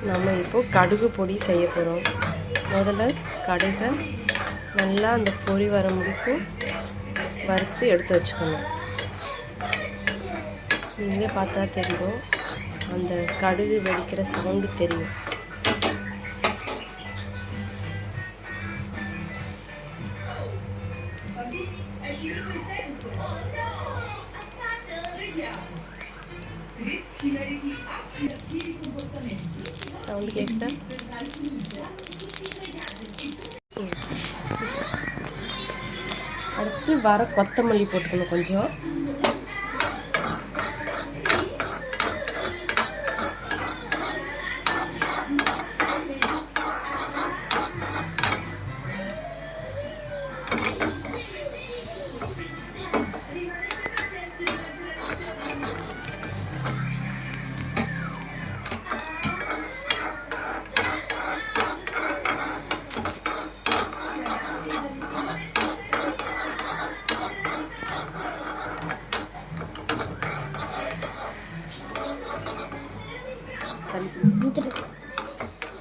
நம்ம இப்போ கடுகு பொடி செய்ய போகிறோம். முதல்ல கடுகை நல்லா அந்த பொரி வர முடிக்கும் வறுத்து எடுத்து வச்சுக்கணும். நீங்களே பார்த்தா தெரியும், அந்த கடுகு வெடிக்கிற சவுண்டு தெரியும். சவுண்டு கேட்குதா? அடுத்து வர கொத்தமல்லி போட்டுக்கணும் கொஞ்சம்.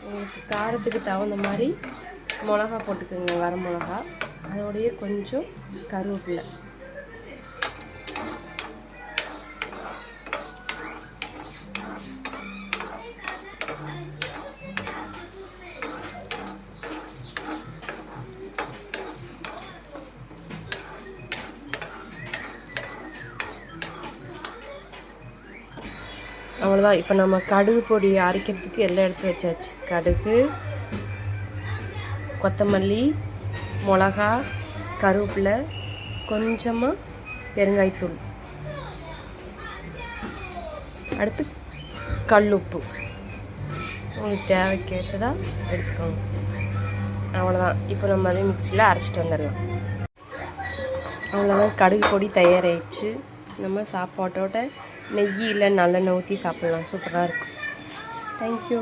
உங்களுக்கு காரத்துக்கு தகுந்த மாதிரி மிளகா போட்டுக்கோங்க, வர மிளகா. அதோடைய கொஞ்சம் கருவேப்பிலை. அவ்வளோதான். இப்போ நம்ம கடுகு பொடி அரைக்கிறதுக்கு எல்லாம் எடுத்து வச்சாச்சு. கடுகு, கொத்தமல்லி, மிளகா, கருவேப்பிலை, கொஞ்சமாக பெருங்காயத்தூள், அடுத்து கல்லுப்பு. உங்களுக்கு தேவைக்கேற்றதா எடுத்துக்கோங்க. அவ்வளோதான். இப்போ நம்ம அதே மிக்சியில் அரைச்சிட்டு வந்துடலாம். அவ்வளோதான், கடுகு பொடி தயாராகிடுச்சு. நம்ம சாப்பாட்டோட நெய் இல்லை நல்லெண்ணெய் ஊற்றி சாப்பிட்லாம். சூப்பராக இருக்கும். தேங்க்யூ.